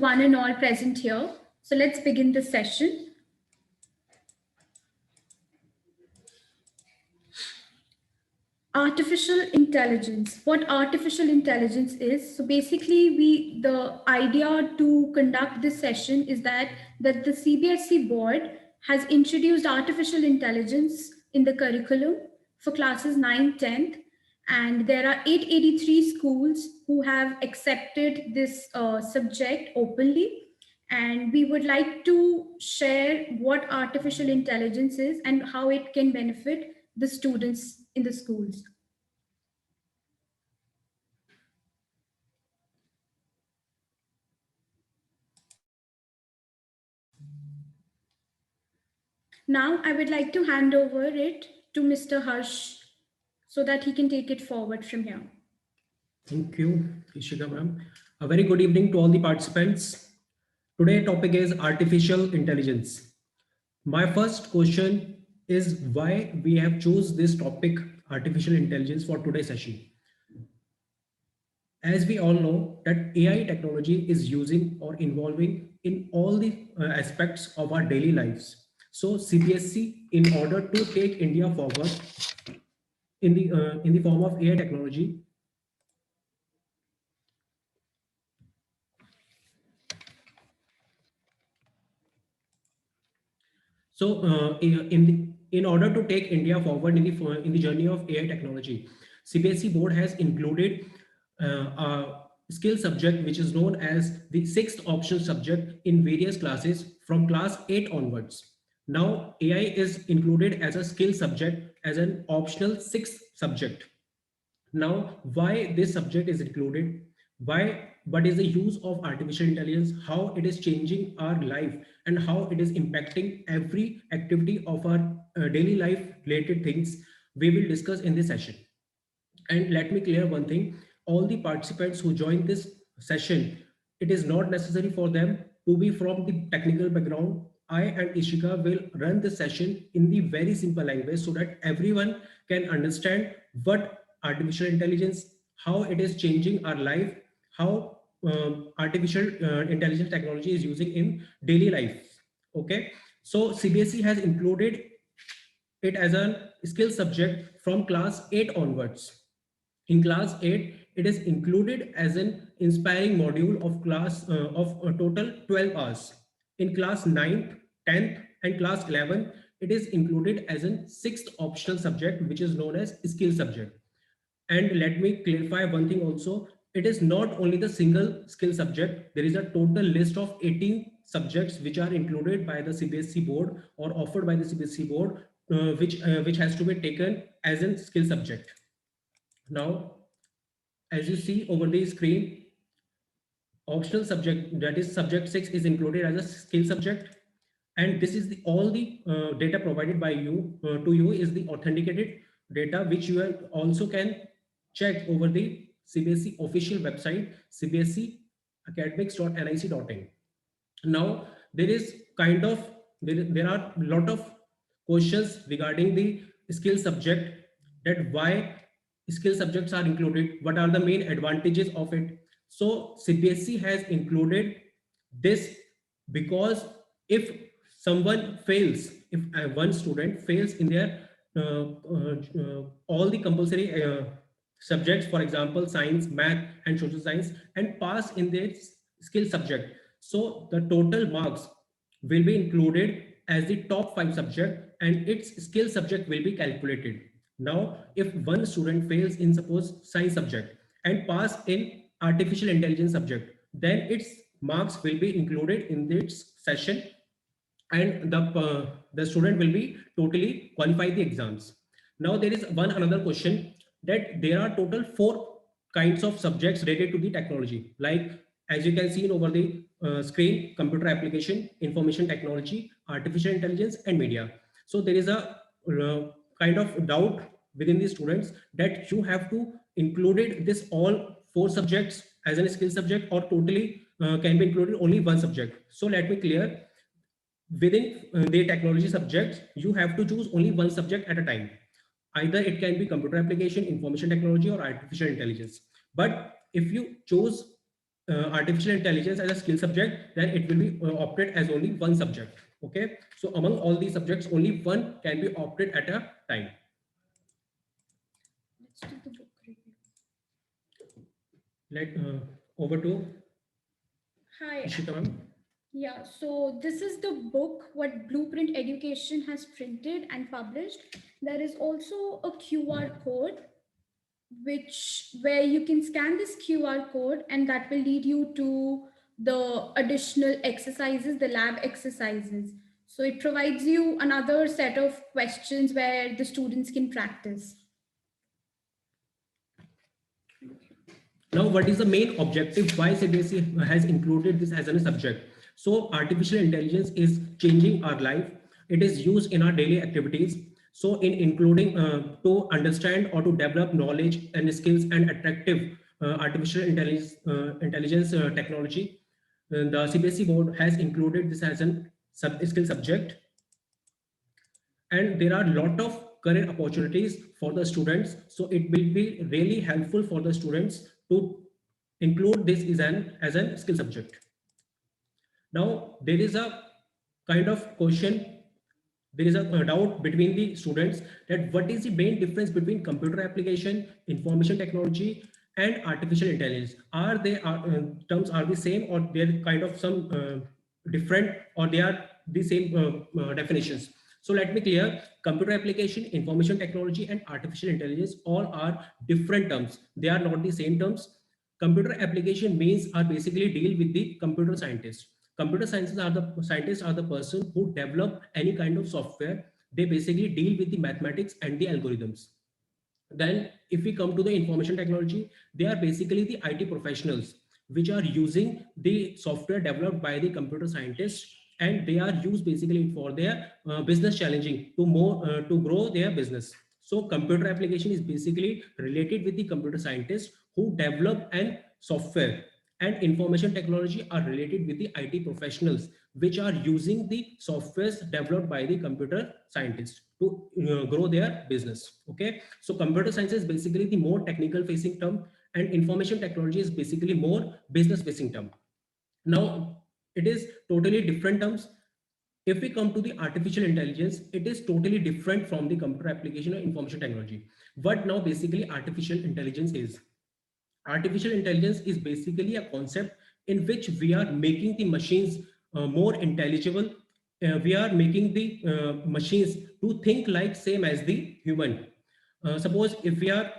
one and all present here. So let's begin the session. Artificial intelligence. What artificial intelligence is? So basically, the idea to conduct this session is that the CBSE board has introduced artificial intelligence in the curriculum for classes 9, 10th, and there are 883 schools who have accepted this subject openly. And we would like to share what artificial intelligence is and how it can benefit the students in the schools. Now I would like to hand over it to Mr. Harsh so that he can take it forward from here. Thank you, Ishika ma'am. A very good evening to all the participants. Today's topic is artificial intelligence. My first question is why we have choose this topic, artificial intelligence, for today's session. As we all know that AI technology is using or involving in all the aspects of our daily lives. So CBSE, in order to take India forward in the form of AI technology, so in order to take India forward in the journey of AI technology, CBSE board has included a skill subject which is known as the sixth optional subject in various classes from class 8 onwards. Now AI is included as a skill subject as an optional sixth subject. Now, why this subject is included? Why? What is the use of artificial intelligence? How it is changing our life and how it is impacting every activity of our daily life related things we will discuss in this session. And let me clear one thing: all the participants who join this session, it is not necessary for them to be from the technical background. I and Ishika will run the session in the very simple language so that everyone can understand what artificial intelligence, how it is changing our life, how artificial intelligence technology is using in daily life. Okay, so CBSE has included it as a skill subject from class 8 onwards. In class 8, it is included as an inspiring module of class of a total 12 hours. In class 9th, 10th, and class 11, it is included as a sixth optional subject, which is known as skill subject. And let me clarify one thing also. It is not only the single skill subject. There is a total list of 18 subjects which are included by the CBSE board or offered by the CBSE board, which has to be taken as a skill subject. Now, as you see over the screen, optional subject, that is subject 6, is included as a skill subject, and this is the all the data provided by you to you is the authenticated data which you also can check over the CBSE official website, cbseacademics.nic.in. Now there is there are a lot of questions regarding the skill subject, that why skill subjects are included, what are the main advantages of it. So CBSE has included this because if someone fails, if one student fails in their all the compulsory subjects, for example science, math and social science, and pass in their skill subject, so the total marks will be included as the top 5 subject and its skill subject will be calculated. Now if one student fails in suppose science subject and pass in artificial intelligence subject, then its marks will be included in this session and the student will be totally qualified the exams. Now there is one another question, that there are total 4 kinds of subjects related to the technology, like as you can see over the screen: computer application, information technology, artificial intelligence, and media. So there is a kind of doubt within the students that you have to included this all 4 subjects as a skill subject, or totally can be included only one subject. So let me clear: within the technology subjects, you have to choose only one subject at a time. Either it can be computer application, information technology, or artificial intelligence. But if you choose artificial intelligence as a skill subject, then it will be opted as only one subject. Okay, so among all these subjects, only one can be opted at a time. Let's do the book review. Let over to Hi. Ishita ma'am. Yeah, so this is the book what Blueprint Education has printed and published. There is also a QR code which where you can scan this QR code and that will lead you to the additional exercises, the lab exercises. So it provides you another set of questions where the students can practice. Now, what is the main objective? Why CBSE has included this as a subject? So, artificial intelligence is changing our life. It is used in our daily activities. So, in including to understand or to develop knowledge and skills and attractive artificial intelligence technology, the CBSE board has included this as a skill subject, and there are a lot of career opportunities for the students, so it will be really helpful for the students to include this as a skill subject. Now there is a kind of question, there is a doubt between the students that what is the main difference between computer application, information technology and artificial intelligence. Are they terms are the same, or they're kind of some different, or they are the same definitions? So let me clear. Computer application, information technology and artificial intelligence all are different terms. They are not the same terms. Computer application means are basically deal with the computer scientists. Computer scientists are the person who develop any kind of software. They basically deal with the mathematics and the algorithms. Then if we come to the information technology, they are basically the IT professionals which are using the software developed by the computer scientists, and they are used basically for their business challenging to grow their business. So computer application is basically related with the computer scientists who develop an software, and information technology are related with the IT professionals which are using the softwares developed by the computer scientists to grow their business. Okay, so computer science is basically the more technical facing term, and information technology is basically more business facing term. Now it is totally different terms. If we come to the artificial intelligence, it is totally different from the computer application or information technology. What now basically artificial intelligence is? Artificial intelligence is basically a concept in which we are making the machines more intelligible. We are making the machines to think like same as the human. Suppose if we are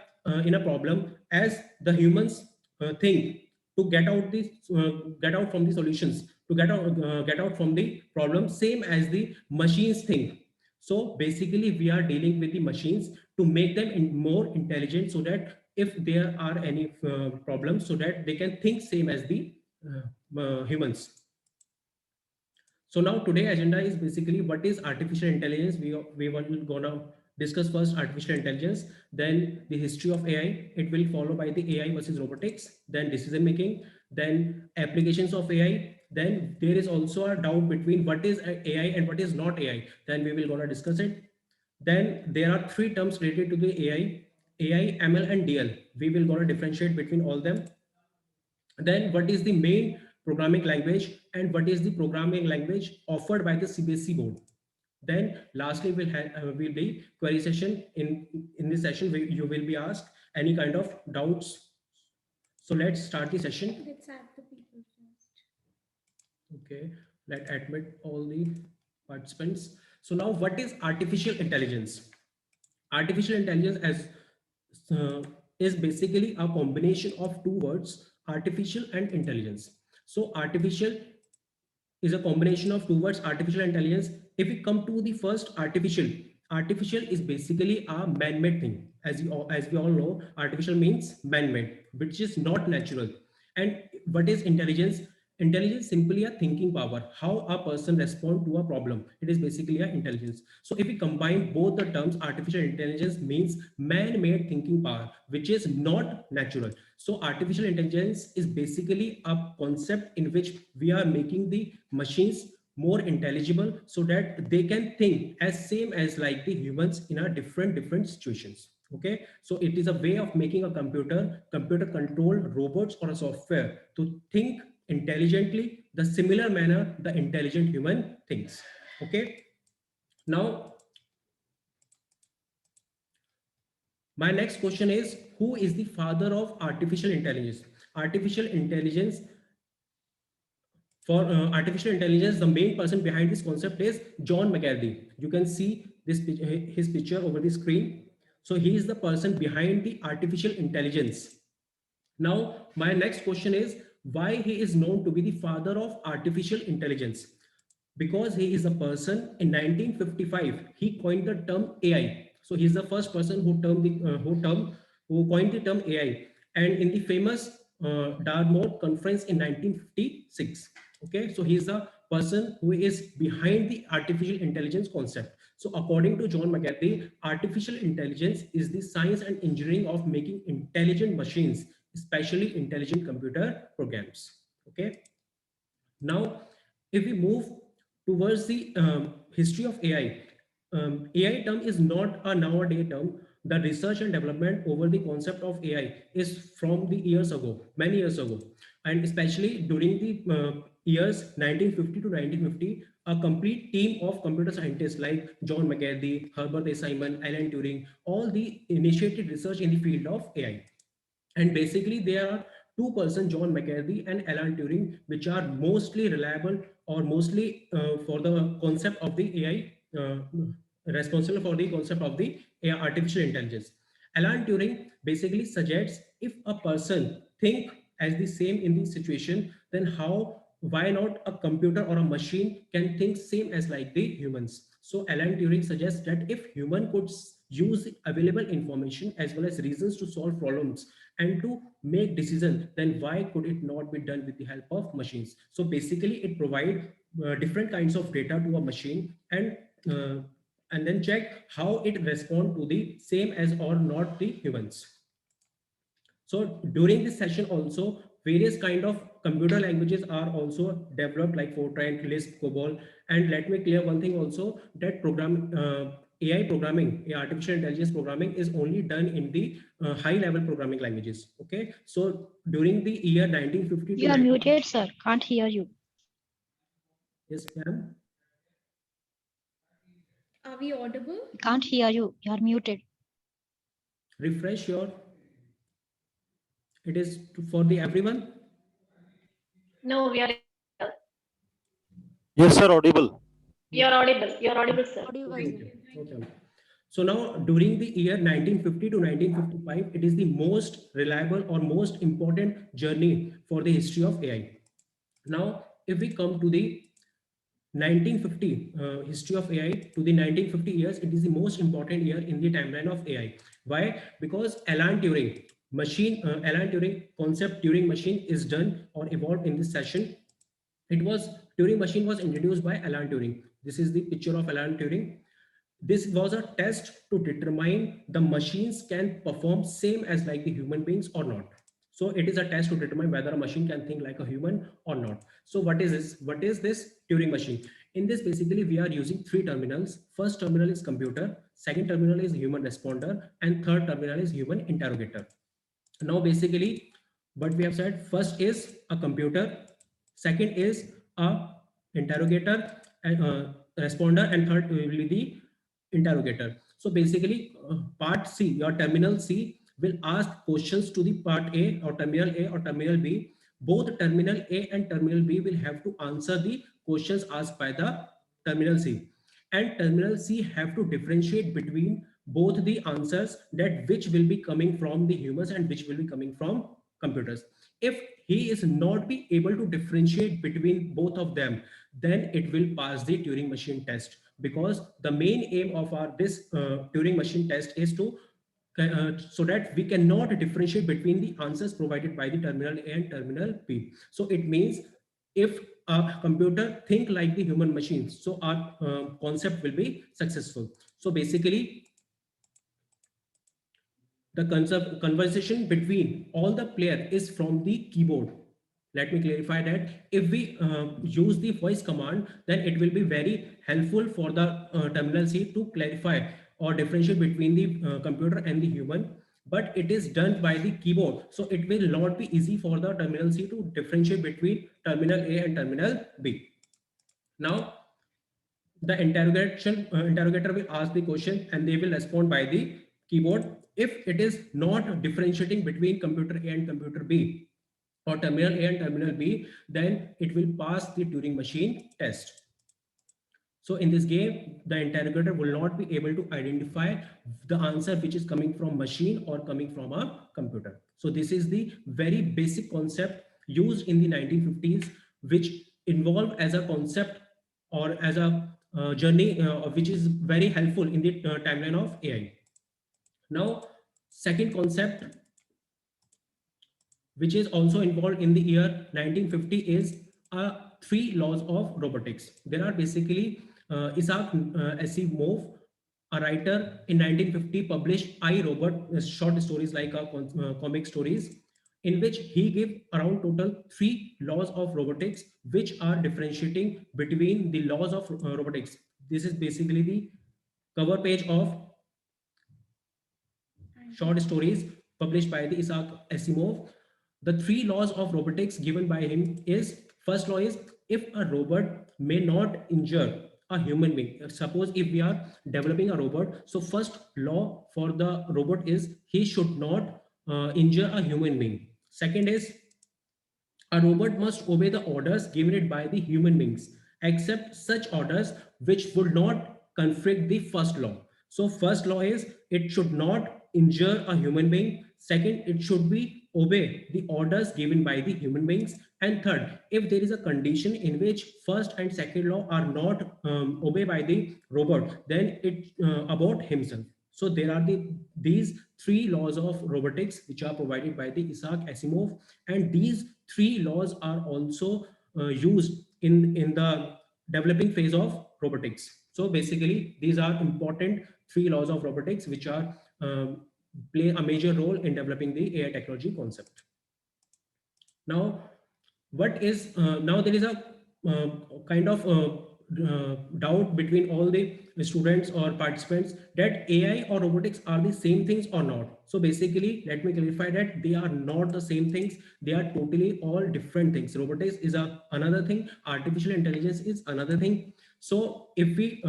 in a problem, as the humans think to get out from the solutions, to get out from the problem, same as the machines think. So basically we are dealing with the machines to make them more intelligent, so that if there are any problems, so that they can think same as the humans. So now today agenda is basically what is artificial intelligence. We want to gonna discuss first artificial intelligence, then the history of AI. It will follow by the AI versus robotics, then decision making, then applications of AI. Then there is also a doubt between what is AI and what is not AI. Then we will gonna discuss it. Then there are three terms related to the AI, ML, and DL. We will gonna differentiate between all them. Then what is the main programming language and what is the programming language offered by the CBSE board. Then lastly will be query session. In this session you will be asked any kind of doubts. So let's start the session. Let's add the people first. Okay, let's admit all the participants. So now what is artificial intelligence? Artificial intelligence is basically a combination of two words, artificial and intelligence. So artificial is a combination of two words, artificial intelligence. If we come to the first, artificial is basically a man-made thing. As we all know, artificial means man-made, which is not natural. And what is intelligence? Intelligence simply a thinking power, how a person respond to a problem. It is basically a intelligence. So if we combine both the terms, artificial intelligence means man-made thinking power, which is not natural. So artificial intelligence is basically a concept in which we are making the machines more intelligible, so that they can think as same as like the humans in a different situations. Okay, so it is a way of making a computer controlled robots or a software to think intelligently, the similar manner the intelligent human thinks. Okay, now my next question is, who is the father of artificial intelligence? Artificial intelligence, for artificial intelligence, the main person behind this concept is John McCarthy. You can see his picture over the screen. So he is the person behind the artificial intelligence. Now, my next question is, why he is known to be the father of artificial intelligence? Because he is a person in 1955, he coined the term AI. So he's the first person who coined the term AI, and in the famous Dartmouth conference in 1956. Okay, so he's the person who is behind the artificial intelligence concept. So according to John McCarthy, artificial intelligence is the science and engineering of making intelligent machines, especially intelligent computer programs. Okay, now if we move towards the history of AI, AI term is not a nowadays term. The research and development over the concept of AI is from the years ago, many years ago, and especially during the years 1950 to 1950, a complete team of computer scientists like John McCarthy, Herbert A. Simon, Alan Turing, all the initiated research in the field of AI. And basically, there are two persons, John McCarthy and Alan Turing, which are mostly reliable or mostly for the concept of the AI, responsible for the concept of the AI, artificial intelligence. Alan Turing basically suggests, if a person think as the same in the situation, then why not a computer or a machine can think same as like the humans? So Alan Turing suggests that if human could use available information as well as reasons to solve problems and to make decisions, then why could it not be done with the help of machines? So basically, it provide different kinds of data to a machine, uh, and then check how it respond to the same as or not the humans. So during this session also, various kind of computer languages are also developed, like Fortran, Lisp, COBOL. And let me clear one thing also, that AI programming, artificial intelligence programming, is only done in the high level programming languages. Okay, so during the year 1950 to You are 19, muted, sir. Can't hear you. yes, ma'am. Are we audible? Can't hear you. You are muted. Refresh your, it is for the everyone. No, we are. Yes, sir, audible. You're audible. You're audible, sir. Okay. Okay. So now during the year 1950 to 1955, it is the most reliable or most important journey for the history of AI. Now, if we come to the 1950 history of AI to the 1950 years, it is the most important year in the timeline of AI. Why? Because Alan Turing concept Turing machine is done or evolved in this session. It was Turing machine was introduced by Alan Turing. This is the picture of Alan Turing. This was a test to determine the machines can perform same as like the human beings or not. So it is a test to determine whether a machine can think like a human or not. So what is this? What is this Turing machine? In this, basically, we are using three terminals. First terminal is computer, second terminal is human responder, and third terminal is human interrogator. Now, basically, what we have said, first is a computer, second is a interrogator, responder, and third will be the interrogator. So basically, part C, your terminal C will ask questions to the part A or terminal B. Both terminal A and terminal B will have to answer the questions asked by the terminal C. And terminal C have to differentiate between both the answers, that which will be coming from the humans and which will be coming from computers. If he is not be able to differentiate between both of them, then it will pass the Turing machine test, because the main aim of our this Turing machine test is to so that we cannot differentiate between the answers provided by the terminal A and terminal B. So it means if a computer think like the human machines, so our concept will be successful. So basically, the conversation between all the player is from the keyboard. Let me clarify that if we use the voice command, then it will be very helpful for the terminal C to clarify or differentiate between the computer and the human, but it is done by the keyboard. So it will not be easy for the terminal C to differentiate between terminal A and terminal B. Now, the interrogator will ask the question and they will respond by the keyboard. If it is not differentiating between computer A and computer B, or terminal A and terminal B, then it will pass the Turing machine test. So in this game, the interrogator will not be able to identify the answer which is coming from machine or coming from a computer. So this is the very basic concept used in the 1950s, which involved as a concept or as a journey, which is very helpful in the timeline of AI. Now, second concept, which is also involved in the year 1950, is three laws of robotics. There are basically Isaac Asimov, a writer in 1950, published I, Robot, short stories like comic stories, in which he gave around total three laws of robotics, which are differentiating between the laws of robotics. This is basically the cover page of short stories published by the Isaac Asimov. The three laws of robotics given by him is, first law is, if a robot may not injure a human being. Suppose if we are developing a robot, so first law for the robot is he should not injure a human being. Second is, a robot must obey the orders given it by the human beings, except such orders which would not conflict the first law. So first law is it should not injure a human being. Second, it should be obey the orders given by the human beings. And third, if there is a condition in which first and second law are not obeyed by the robot, then it about himself. So there are these three laws of robotics which are provided by the Isaac Asimov, and these three laws are also used in the developing phase of robotics. So basically, these are important three laws of robotics which are play a major role in developing the AI technology concept. Now, what is now there is a kind of doubt between all the students or participants that AI or robotics are the same things or not. So basically, let me clarify that they are not the same things. They are totally all different things. Robotics is another thing. Artificial intelligence is another thing. So if we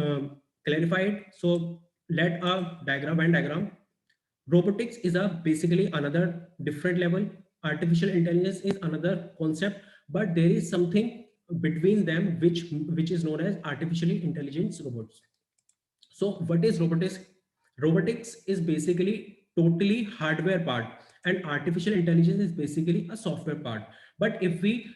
clarify it, so let a diagram. Robotics is basically another different level. Artificial intelligence is another concept, but there is something between them which is known as artificially intelligent robots. So what is robotics? Robotics is basically totally hardware part, and artificial intelligence is basically a software part. But if we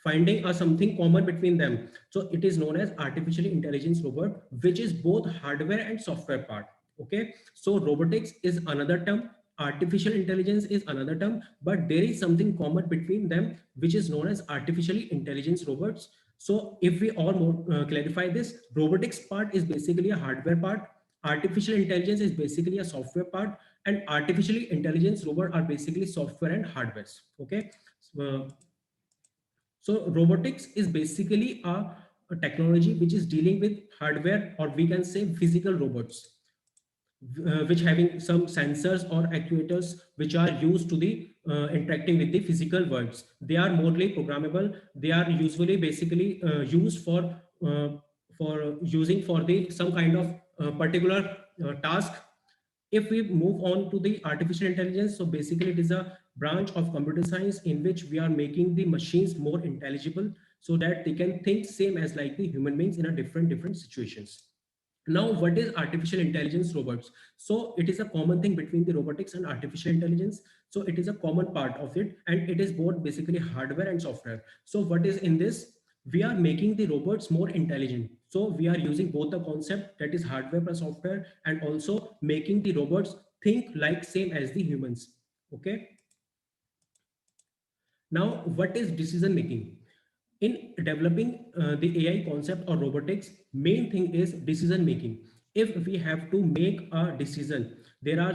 finding something common between them, so it is known as artificial intelligence robot, which is both hardware and software part. Okay, so robotics is another term, artificial intelligence is another term, but there is something common between them which is known as artificially intelligence robots. So if we all more clarify this, robotics part is basically a hardware part, artificial intelligence is basically a software part, and artificially intelligence robot are basically software and hardwares. Okay, so robotics is basically a technology which is dealing with hardware, or we can say physical robots, which having some sensors or actuators which are used to the interacting with the physical worlds. They are mostly programmable. They are usually basically used for using for the some kind of particular task. If we move on to the artificial intelligence, so basically it is a branch of computer science in which we are making the machines more intelligible so that they can think same as like the human beings in a different situations. Now, what is artificial intelligence robots? So it is a common thing between the robotics and artificial intelligence. So it is a common part of it, and it is both basically hardware and software. So what is in this? We are making the robots more intelligent. So we are using both the concept, that is hardware plus software, and also making the robots think like same as the humans. Okay. Now, what is decision making? In developing the AI concept or robotics, main thing is decision making. If we have to make a decision, there are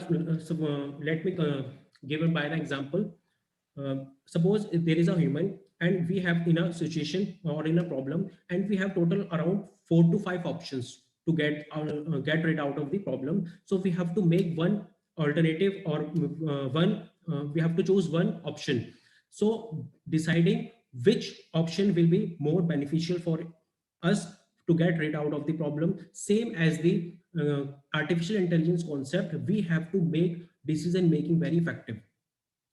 let me give by an example. Suppose if there is a human and we have in a situation or in a problem, and we have total around 4 to 5 options to get rid out of the problem. So we have to make one alternative, or we have to choose one option. So deciding which option will be more beneficial for us to get rid out of the problem, same as the artificial intelligence concept, we have to make decision making very effective.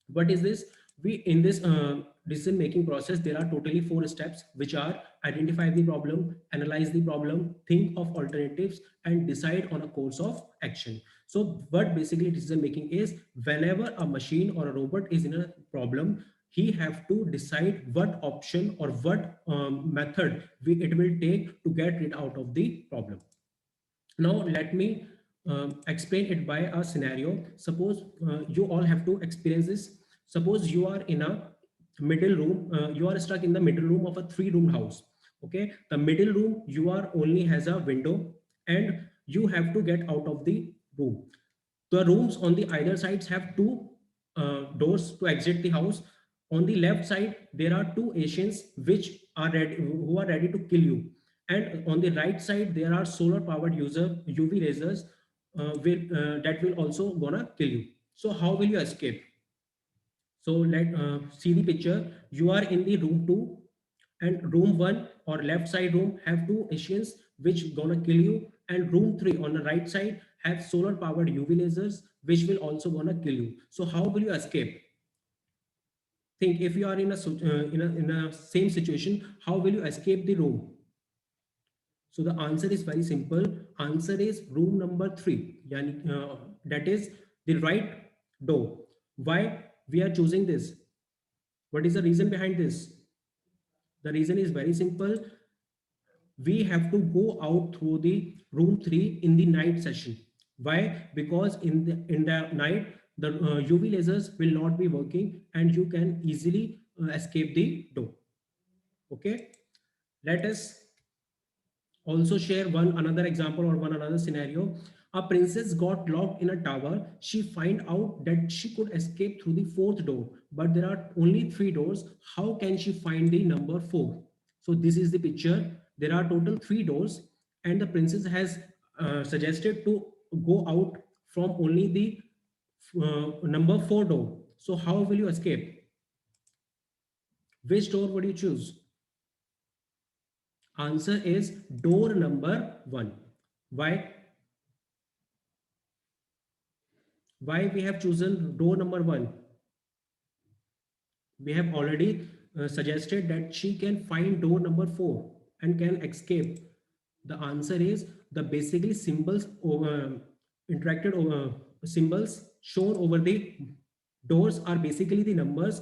What is this? We in this decision making process, there are totally 4 steps, which are: identify the problem, analyze the problem, think of alternatives, and decide on a course of action. So what basically decision making is: whenever a machine or a robot is in a problem, he have to decide what option or what method it will take to get rid out of the problem. Now let me explain it by a scenario. Suppose you all have to experience this. Suppose you are in a middle room, you are stuck in the middle room of a 3-room house. Okay, the middle room, you are only has a window, and you have to get out of the room. The rooms on the either sides have 2 doors to exit the house. On the left side, there are 2 Asians who are ready to kill you, and on the right side, there are solar powered UV lasers that will also gonna kill you. So how will you escape? So let see the picture. You are in the room 2, and room 1 or left side room have 2 Asians which gonna kill you, and room 3 on the right side have solar powered UV lasers which will also gonna kill you. So how will you escape? Think, if you are in a same situation, how will you escape the room? So the answer is very simple. Answer is room number 3, that is the right door. Why we are choosing this? What is the reason behind this? The reason is very simple. We have to go out through the room 3 in the night session. Why? Because in the night, the UV lasers will not be working, and you can easily escape the door. Okay, let us also share one another example or one another scenario. A princess got locked in a tower. She find out that she could escape through the 4th door, but there are only 3 doors. How can she find the number 4? So this is the picture. There are total 3 doors, and the princess has suggested to go out from only the number 4 door. So how will you escape? Which door would you choose? Answer is door number 1. Why? Why we have chosen door number 1? We have already suggested that she can find door number 4 and can escape. The answer is the basically symbols interacted over symbols shown over the doors are basically the numbers.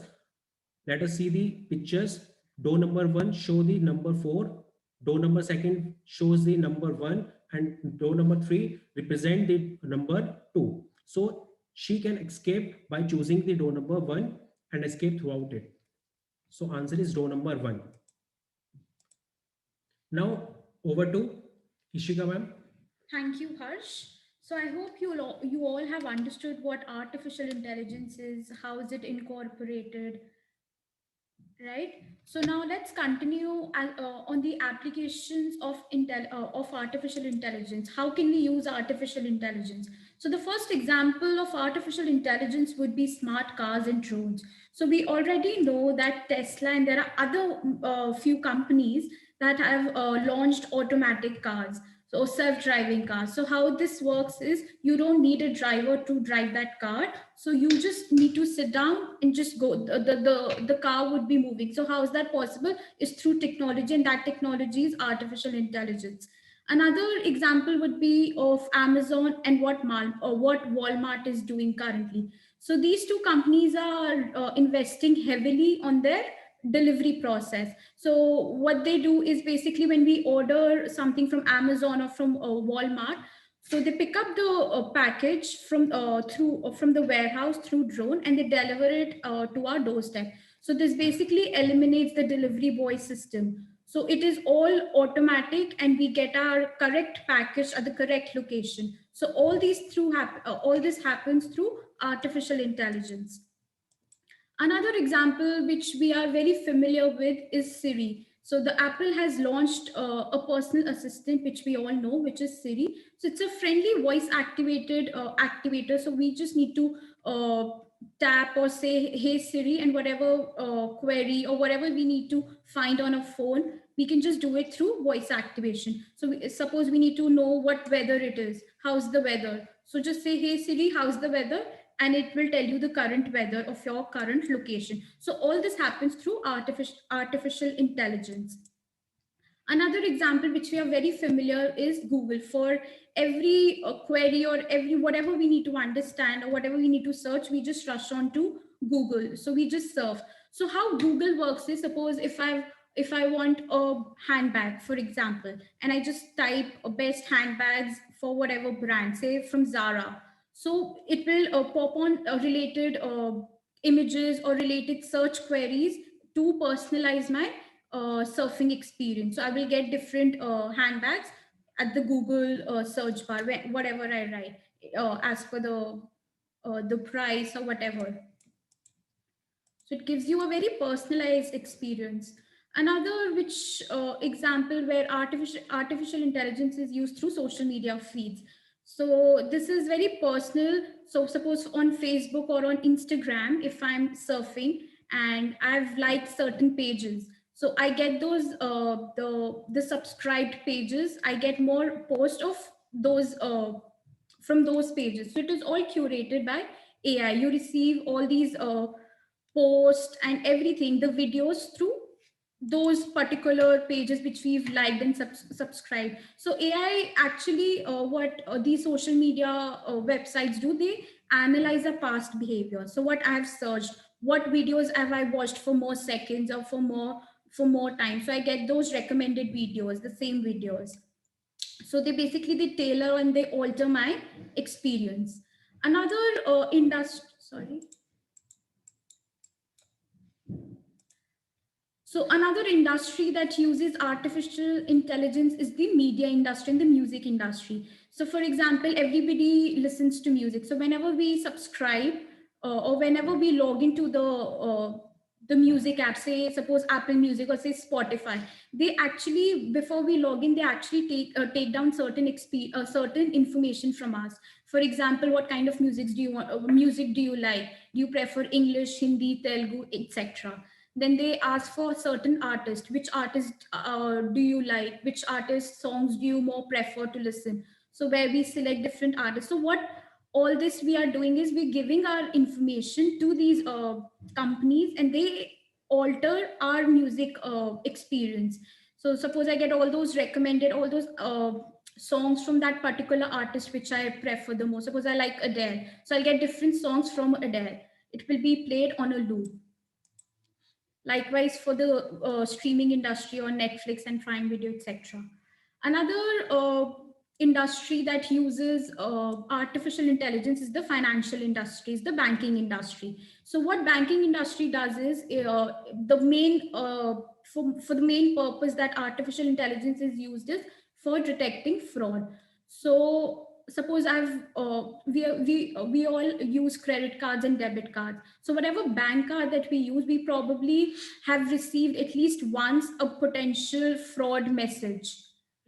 Let us see the pictures. Door number 1 show the number 4. Door number 2 shows the number 1, and door number 3 represent the number 2. So she can escape by choosing the door number 1 and escape throughout it. So answer is door number 1. Now over to Ishika ma'am. Thank you, Harsh. So I hope you all have understood what artificial intelligence is, how is it incorporated, right? So now let's continue on the applications of artificial intelligence. How can we use artificial intelligence? So the first example of artificial intelligence would be smart cars and drones. So we already know that Tesla and there are other few companies that have launched automatic cars, so self-driving cars. So how this works is you don't need a driver to drive that car. So you just need to sit down and just go. The car would be moving. So how is that possible? Is through technology, and that technology is artificial intelligence. Another example would be of Amazon and what Walmart is doing currently. So these two companies are investing heavily on their delivery process. So what they do is basically when we order something from Amazon or from Walmart, so they pick up the package from from the warehouse through drone, and they deliver it to our doorstep. So this basically eliminates the delivery boy system. So it is all automatic, and we get our correct package at the correct location. So all all this happens through artificial intelligence. Another example which we are very familiar with is Siri. So the Apple has launched a personal assistant, which we all know, which is Siri. So it's a friendly voice activated activator. So we just need to tap or say, "Hey Siri," and whatever query or whatever we need to find on a phone, we can just do it through voice activation. So suppose we need to know what weather it is. How's the weather? So just say, "Hey Siri, how's the weather?" And it will tell you the current weather of your current location. So all this happens through artificial intelligence. Another example which we are very familiar is Google. For every query or every whatever we need to understand or whatever we need to search, we just rush on to Google. So we just surf. So how Google works is, suppose if I want a handbag, for example, and I just type best handbags for whatever brand, say from Zara. So it will pop on related images or related search queries to personalize my surfing experience. So I will get different handbags at the Google search bar, whatever I write, as per the price or whatever. So it gives you a very personalized experience. Another which example where artificial intelligence is used through social media feeds. So this is very personal. So suppose on Facebook or on Instagram, if I'm surfing and I've liked certain pages, so I get those the subscribed pages. I get more posts of those from those pages. So it is all curated by AI. You receive all these posts and everything, the videos through those particular pages which we've liked and subscribed. So AI actually, what these social media websites do, they analyze our past behavior. So what I've searched, what videos have I watched for more seconds or for more time. So I get those recommended videos, the same videos. So they tailor and they alter my experience. Another industry, sorry. So another industry that uses artificial intelligence is the media industry and the music industry. So for example, everybody listens to music. So whenever we subscribe or whenever we log into the music app, say suppose Apple Music or say Spotify, they actually, before we log in, they actually take down certain information from us. For example, what kind of music do you like? Do you prefer English, Hindi, Telugu, etc.? Then they ask for certain artist, which artist do you like, which artist songs do you more prefer to listen. So where we select different artists. So what all this we are doing is we're giving our information to these companies, and they alter our music experience. So suppose I get all those recommended, all those songs from that particular artist which I prefer the most. Suppose I like Adele, so I'll get different songs from Adele. It will be played on a loop. Likewise for the streaming industry on Netflix and Prime Video, etc. Another industry that uses artificial intelligence is the financial industry, is the banking industry. So what banking industry does is the main for the main purpose that artificial intelligence is used is for detecting fraud. So suppose we all use credit cards and debit cards. So whatever bank card that we use, we probably have received at least once a potential fraud message,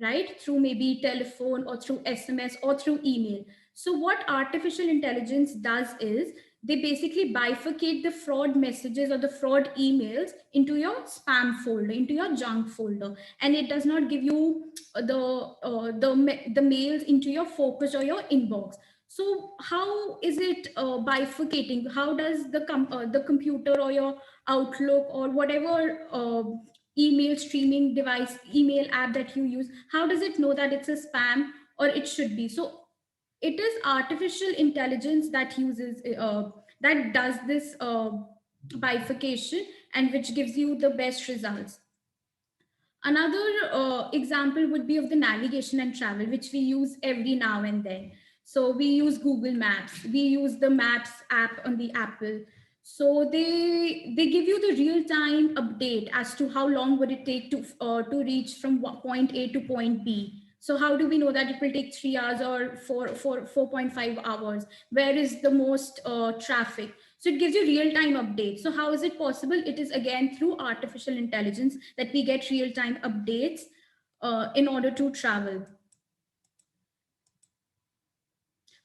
right? Through maybe telephone or through SMS or through email. So what artificial intelligence does is they basically bifurcate the fraud messages or the fraud emails into your spam folder, into your junk folder, and it does not give you the mails into your focus or your inbox. So how is it bifurcating? How does the computer or your Outlook or whatever email streaming device, email app that you use, how does it know that it's a spam or it should be? So it is artificial intelligence that uses that does this bifurcation, and which gives you the best results. Another example would be of the navigation and travel, which we use every now and then. So we use Google Maps, we use the Maps app on the Apple. So they give you the real time update as to how long would it take to reach from point A to point B. So how do we know that it will take 3 hours or 4.5 hours? Where is the most traffic? So it gives you real-time updates. So how is it possible? It is again through artificial intelligence that we get real-time updates in order to travel.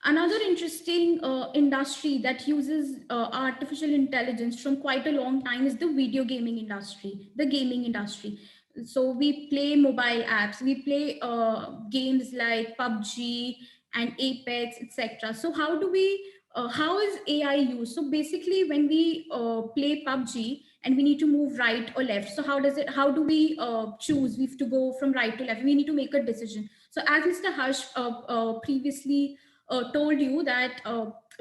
Another interesting industry that uses artificial intelligence from quite a long time is the video gaming industry, the gaming industry. So we play mobile apps, we play games like PUBG and Apex, etc. So how is AI used? So basically, when we play PUBG and we need to move right or left, so how do we choose? We have to go from right to left. We need to make a decision. So as Mr. Harsh previously told you that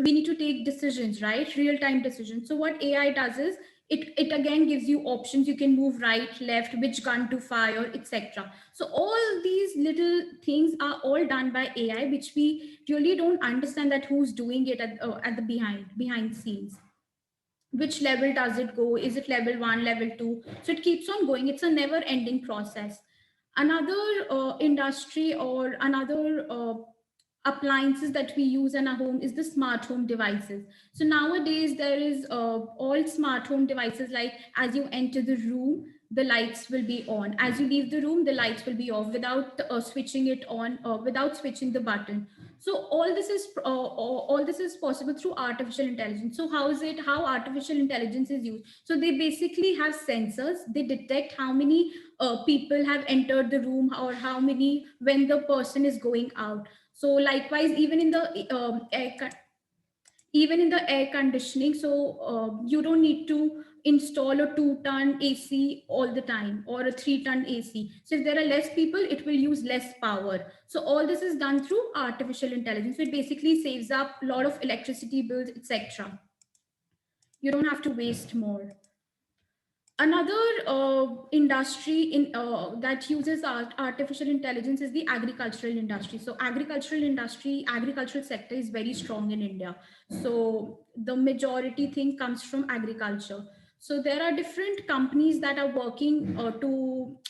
we need to take decisions, right? Real time decisions. So what AI does is it again gives you options. You can move right, left, which gun to fire, etc. So all these little things are all done by AI, which we really don't understand that who's doing it at the behind scenes. Which level does it go? Is it level 1, level 2? So it keeps on going. It's a never ending process. Another industry or another appliances that we use in our home is the smart home devices. So nowadays there is all smart home devices, like as you enter the room, the lights will be on. As you leave the room, the lights will be off without switching it on, without switching the button. So all this is possible through artificial intelligence. So how artificial intelligence is used? So they basically have sensors. They detect how many people have entered the room, or how many when the person is going out. So likewise, even in the air conditioning, so you don't need to install a 2-ton AC all the time, or a 3-ton AC. So if there are less people, it will use less power. So all this is done through artificial intelligence. So it basically saves up a lot of electricity bills, etc. You don't have to waste more. Another industry that uses artificial intelligence is the agricultural industry. So agricultural sector is very strong in India. So the majority thing comes from agriculture. So there are different companies that are working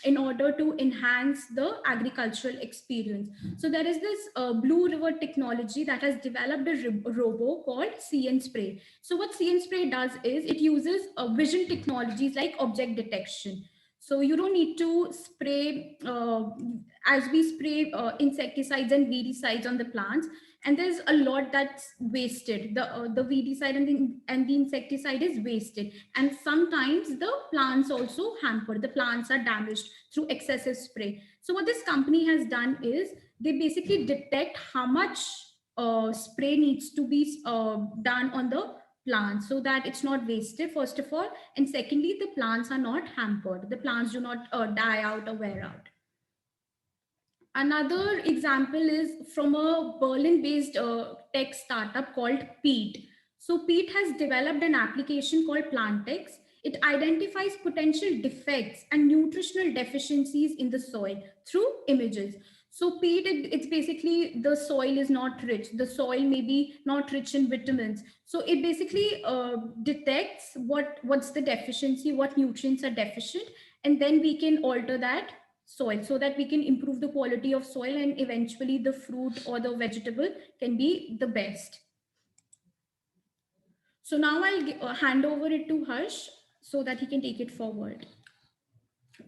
in order to enhance the agricultural experience. So there is this Blue River technology that has developed a robo called See and Spray. So what See and Spray does is it uses vision technologies like object detection. So you don't need to spray as we spray insecticides and weedicides on the plants, and there's a lot that's wasted. The weedicide and the insecticide is wasted, and sometimes the plants also hampered. The plants are damaged through excessive spray. So what this company has done is they basically detect how much spray needs to be done on the plants, so that it's not wasted, first of all, and secondly, the plants are not hampered. The plants do not die out or wear out. Another example is from a Berlin based tech startup called Peat. So Peat has developed an application called Plantex. It identifies potential defects and nutritional deficiencies in the soil through images. So peat, it's basically the soil is not rich. The soil may be not rich in vitamins. So it basically detects what's the deficiency, what nutrients are deficient, and then we can alter that soil so that we can improve the quality of soil, and eventually the fruit or the vegetable can be the best. So now I'll hand over it to Harsh so that he can take it forward.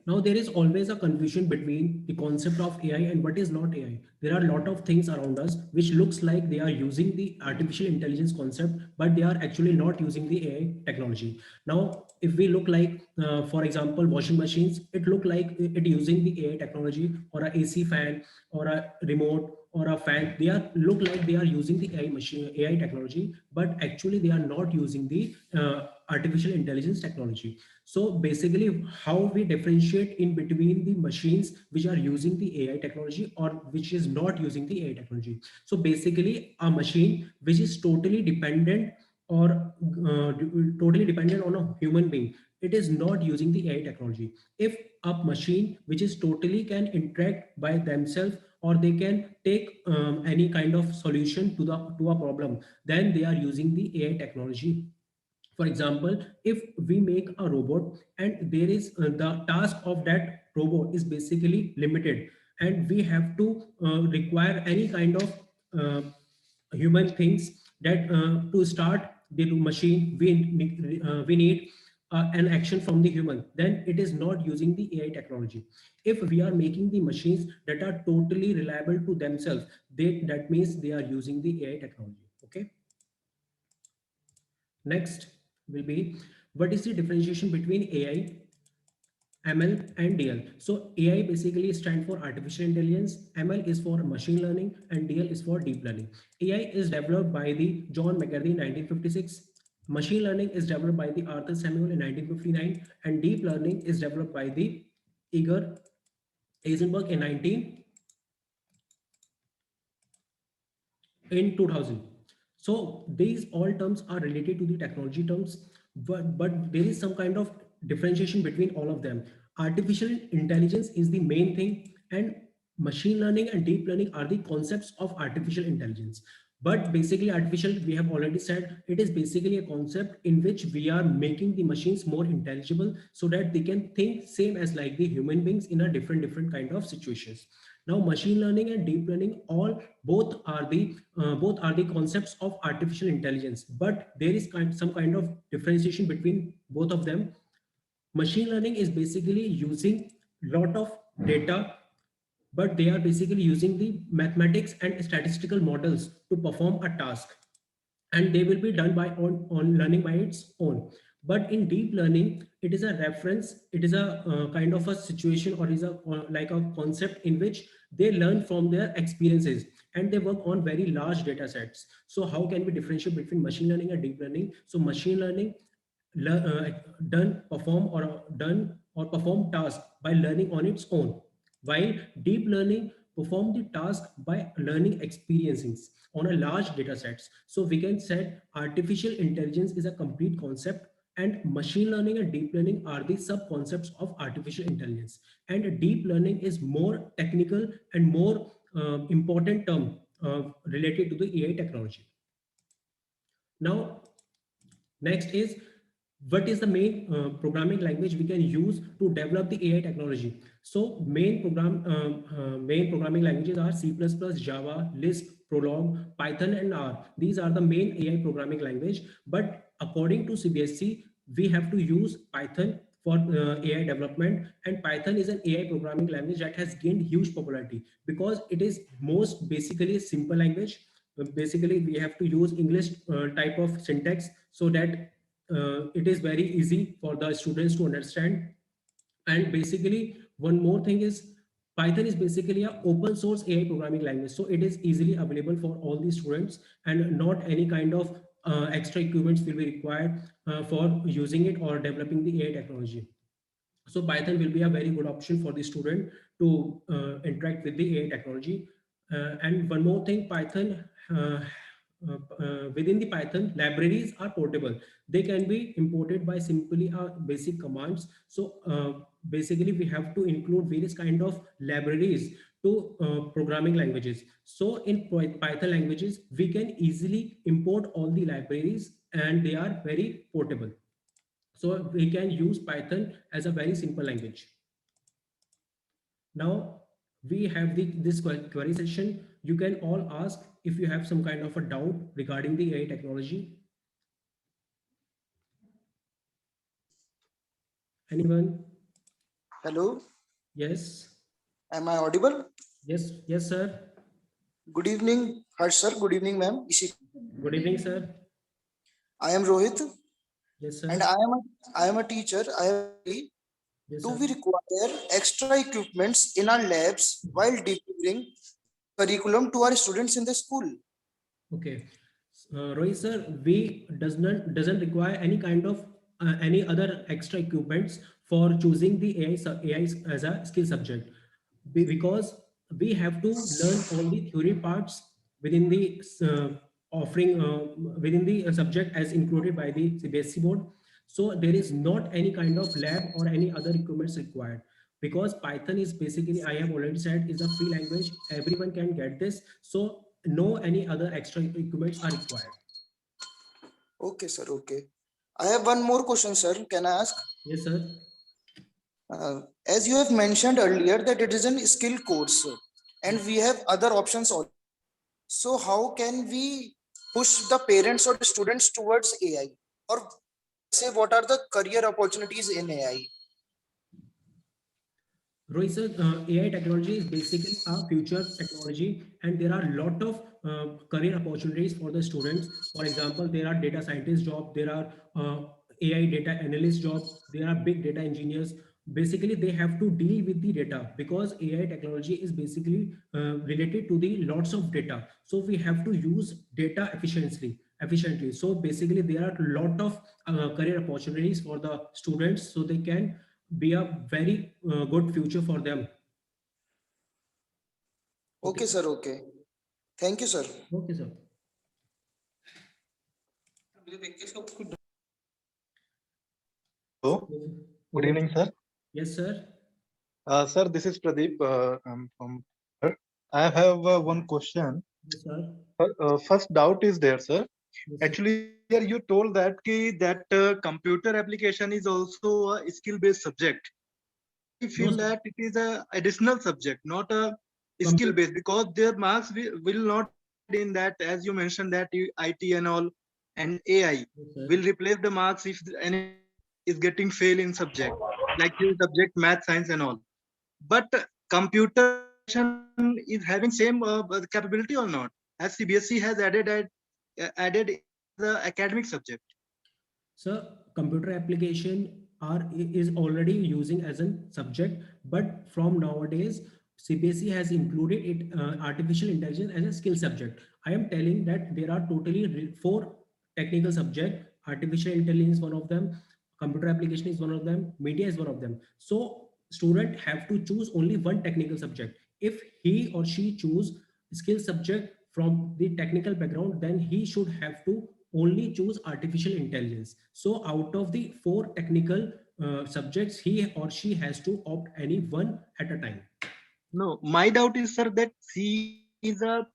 Now, there is always a confusion between the concept of AI and what is not AI. There are a lot of things around us which looks like they are using the artificial intelligence concept, but they are actually not using the AI technology. Now, if we look like, for example, washing machines, it look like it using the AI technology, or a AC fan, or a remote, or a fan. They are look like they are using the AI technology, but actually they are not using the artificial intelligence technology. So basically, how we differentiate in between the machines which are using the AI technology or which is not using the AI technology. So basically, a machine which is totally dependent or totally dependent on a human being, it is not using the AI technology. If a machine which is totally can interact by themselves, or they can take any kind of solution to a problem, then they are using the AI technology. For example, if we make a robot and there is the task of that robot is basically limited, and we have to require any kind of human things that to start the machine, we need an action from the human, then it is not using the AI technology. If we are making the machines that are totally reliable to themselves, that means they are using the AI technology. Okay. Next will be, what is the differentiation between AI, ML and DL? So AI basically stands for artificial intelligence, ML is for machine learning, and DL is for deep learning. AI is developed by the John McCarthy in 1956. Machine learning is developed by the Arthur Samuel in 1959, and deep learning is developed by the Igor Eisenberg in 2000. So these all terms are related to the technology terms, but there is some kind of differentiation between all of them. Artificial intelligence is the main thing, and machine learning and deep learning are the concepts of artificial intelligence. But basically artificial, we have already said, it is basically a concept in which we are making the machines more intelligible so that they can think same as like the human beings in a different kind of situations. Now machine learning and deep learning both are the concepts of artificial intelligence, but there is some kind of differentiation between both of them. Machine learning is basically using lot of data, but they are basically using the mathematics and statistical models to perform a task, and they will be done by on learning by its own. But in deep learning, it is a reference, it is a kind of a situation, or is a like a concept in which they learn from their experiences, and they work on very large data sets. So how can we differentiate between machine learning and deep learning? So machine learning done or perform task by learning on its own, while deep learning perform the task by learning experiences on a large data sets. So we can say artificial intelligence is a complete concept, and machine learning and deep learning are the sub concepts of artificial intelligence, and deep learning is more technical and more important term related to the AI technology. Now next is, what is the main programming language we can use to develop the AI technology? So main programming languages are C++, Java, Lisp, Prolog, Python, and R. These are the main AI programming language. But according to CBSE, we have to use Python for AI development, and Python is an AI programming language that has gained huge popularity because it is most basically a simple language. Basically, we have to use English type of syntax so that it is very easy for the students to understand. And basically one more thing is, Python is basically an open source AI programming language, so it is easily available for all the students, and not any kind of extra equipments will be required for using it or developing the AI technology. So Python will be a very good option for the student to interact with the AI technology. And one more thing, Python within the Python, libraries are portable. They can be imported by simply basic commands. So basically we have to include various kind of libraries to programming languages. So in Python languages, we can easily import all the libraries, and they are very portable. So we can use Python as a very simple language. Now we have this query session. You can all ask if you have some kind of a doubt regarding the AI technology. Anyone? Hello, Yes. am I audible? Yes. Yes, sir. Good evening, Harsh sir. Good evening, ma'am. Good evening, sir. I am Rohit, Yes, sir. and I am a teacher. Yes, Do sir. we require extra equipments in our labs while delivering curriculum to our students in the school? Okay. Rohit sir, we doesn't require any kind of any other extra equipments for choosing the AI as a skill subject, because we have to learn all the theory parts within the offering within the subject as included by the CBSE board. So there is not any kind of lab or any other equipments required, because Python is basically, I have already said, is a free language. Everyone can get this. So no any other extra equipments are required. Okay, sir. Okay. I have one more question, sir. Can I ask? Yes, sir. As you have mentioned earlier that it is a skill course, and we have other options also. So how can we push the parents or students towards AI? Or say, what are the career opportunities in AI? Rohit sir, AI technology is basically a future technology, and there are a lot of career opportunities for the students. For example, there are data scientist job, there are AI data analyst job, there are big data engineers. Basically, they have to deal with the data because AI technology is basically related to the lots of data. So we have to use data efficiently. So basically, there are a lot of career opportunities for the students, so they can be a very good future for them. Okay, sir. Okay. Thank you, sir. Okay, sir. Hello, good evening, sir. Yes, sir. Sir, this is Pradeep. I'm from. I have one question. Yes, sir. First doubt is there, sir. Yes, sir. Actually, here you told that computer application is also a skill-based subject. I feel No, sir. that it is a additional subject, not a Compu- skill-based, because their marks will not in that, as you mentioned that IT and all and AI Yes, sir. will replace the marks if any is getting fail in subject like your subject math, science and all. But computer is having same capability or not? As CBSE has added the academic subject. So computer application is already using as a subject, but from nowadays CBSE has included it artificial intelligence as a skill subject. I am telling that there are totally four technical subject. Artificial intelligence one of them, computer application is one of them, media is one of them. So student have to choose only one technical subject. If he or she choose skill subject from the technical background, then he should have to only choose artificial intelligence. So out of the four technical subjects, he or she has to opt any one at a time. No, my doubt is, sir, that C is a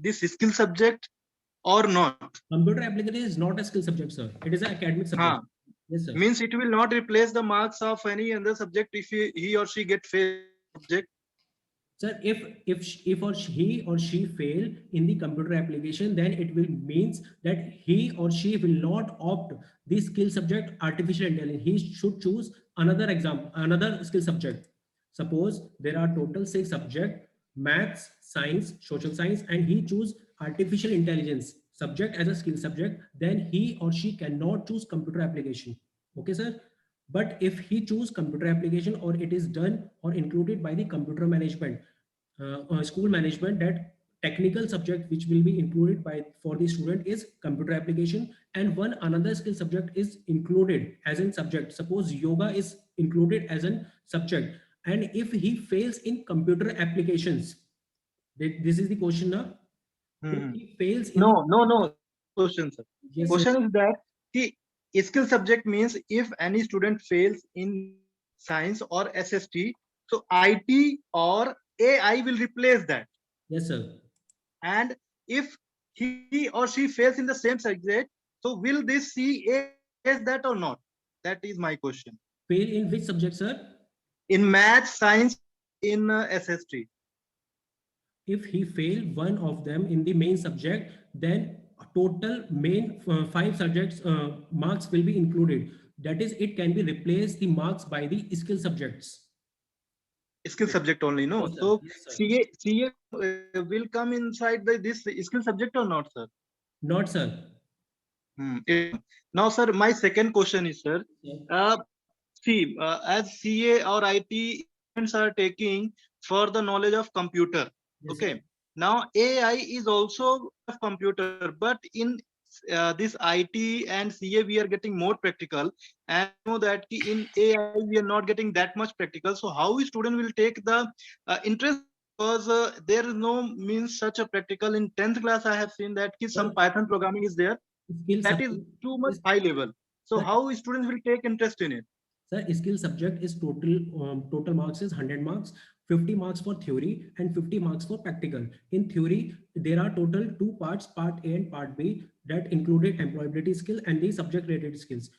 this skill subject or not. Computer application is not a skill subject, sir. It is an academic subject. Huh. Yes, sir. Means it will not replace the marks of any other subject if he or she get fail subject. Sir, he or she fail in the computer application, then it will means that he or she will not opt the skill subject artificial intelligence. He should choose another skill subject. Suppose there are total 6 subject: maths, science, social science, and he choose artificial intelligence subject as a skill subject. Then he or she cannot choose computer application. Okay, sir. But if he choose computer application, or it is done or included by the computer management, school management, that technical subject which will be included by for the student is computer application, and one another skill subject is included as in subject. Suppose yoga is included as an subject, and if he fails in computer applications, this is the question now. If he fails in No. Question, sir. yes, Question is that the skill subject means if any student fails in science or SST, so IT or AI will replace that. yes, sir. And if he or she fails in the same subject, so will this CA replace that or not? That is my question. Fail in which subject, sir? In math, science, in SST. If he fail one of them in the main subject, then total main 5 subjects marks will be included. That is, it can be replaced the marks by the skill subjects. Skill subject only, no? Yes, sir. So Yes, sir. CA will come inside this skill subject or not, sir? Not, sir. Now, sir, my second question is, sir, Yeah. see, as CA or IT students are taking for the knowledge of computer, Yes, okay. sir. Now AI is also a computer, but in this IT and CA we are getting more practical, and know that in AI we are not getting that much practical. So how a student will take the interest? Because there is no means such a practical in 10th class. I have seen that some Python programming is there. Skill That is subject too much is, high level. So sir, how students will take interest in it? sir, skill subject is total marks is 100 marks, 50 marks for theory and 50 marks for practical. In theory, there are total 2 parts, part A and part B, that included employability skill and the subject related skills.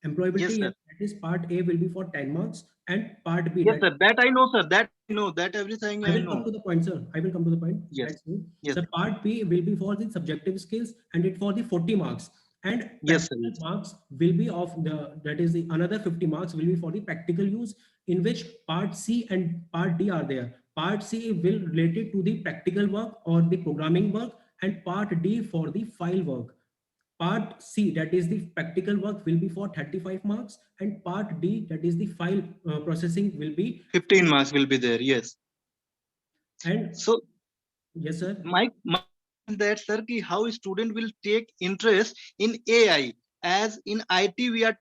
Employability, Yes, sir. that is part A will be for 10 marks and part B. Yes, sir. That I know, sir. That I know. That everything I I will come know. to the point, sir. I will come to the point. Yes. That's it. Yes. So part B will be for the subjective skills and it for the 40 marks. And Yes, sir. practical marks will be of that is the another 50 marks will be for the practical use, in which part C and part D are there. Part C will related to the practical work or the programming work, and part D for the file work. Part C, that is the practical work, will be for 35 marks, and part D, that is the file processing, will be 15 marks will be there. Yes. and So yes, sir. my is that, sir, ki how a student will take interest in AI, as in IT we are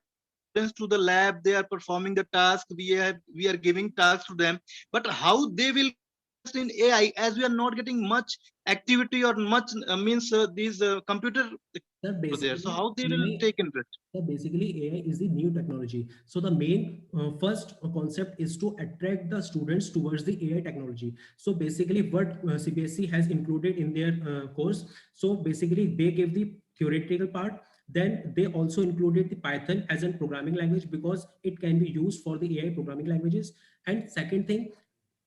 students to the lab, they are performing the task, we are giving tasks to them, but how they will in AI, as we are not getting much activity or much means these computer Sir, there, so basically, how they will AI, take interest? so basically, AI is the new technology. So the main first concept is to attract the students towards the AI technology. So basically, what CBSE has included in their course. So basically, they give the theoretical part. Then they also included the Python as a programming language because it can be used for the AI programming languages. And second thing,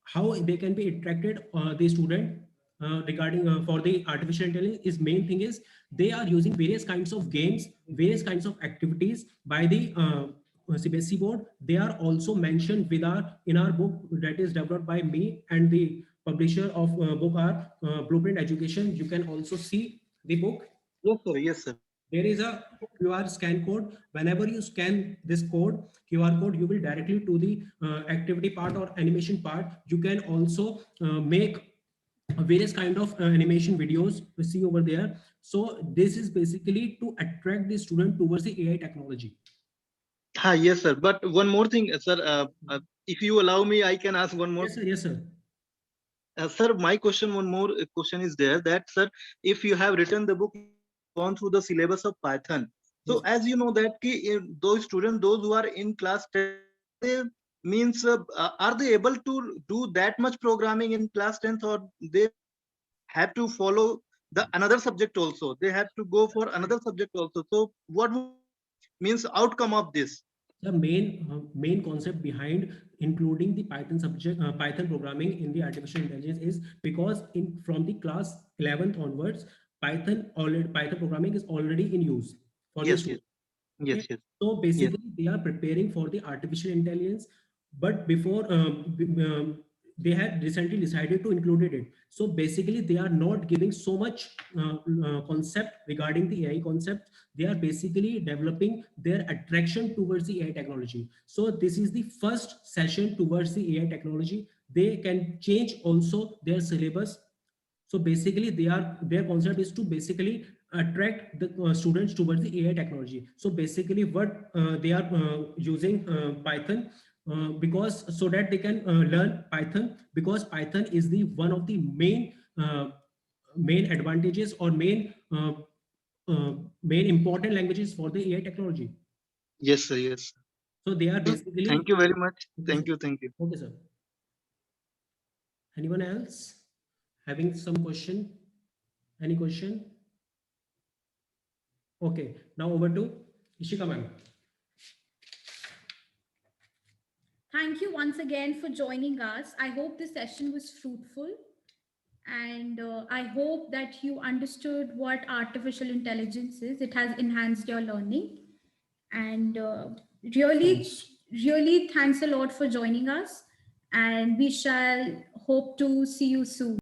how they can be attracted the student regarding for the artificial intelligence is main thing is they are using various kinds of games, various kinds of activities by the CBSE board. They are also mentioned with our in our book that is developed by me and the publisher of book are Blueprint Education. You can also see the book. Yes, sir. Yes, sir. There is a QR scan code. Whenever you scan this code, QR code, you will directly to the activity part or animation part. You can also make various kind of animation videos we see over there. So this is basically to attract the student towards the AI technology. Yes, sir. But one more thing, sir, if you allow me, I can ask one more. Yes, sir. Yes, sir. Sir, my question, one more question is there, that, sir, if you have written the book, gone through the syllabus of Python. So Yes. as you know that those students, those who are in class 10, they means are they able to do that much programming in class 10th, or they have to follow the another subject also? They have to go for another subject also. So what means outcome of this? The main concept behind including the Python subject, Python programming in the artificial intelligence is because in from the class 11th onwards, Python programming is already in use for the Yes, yes, students. yes, Okay, yes, so yes. basically they are preparing for the artificial intelligence, but before they had recently decided to include it. So basically they are not giving so much concept regarding the AI concept. They are basically developing their attraction towards the AI technology. So this is the first session towards the AI technology. They can change also their syllabus. So basically their concept is to basically attract the students towards the AI technology. So basically what they are using Python because so that they can learn Python, because Python is the one of the main advantages or main important languages for the AI technology. Yes, sir. Yes. So they are Thank basically you very much. okay, sir. Thank you. Thank you. Okay, sir. Anyone else having some question? Any question? Okay, now over to Ishika ma'am. Thank you once again for joining us. I hope this session was fruitful. And I hope that you understood what artificial intelligence is. It has enhanced your learning. And really, really thanks a lot for joining us. And we shall hope to see you soon.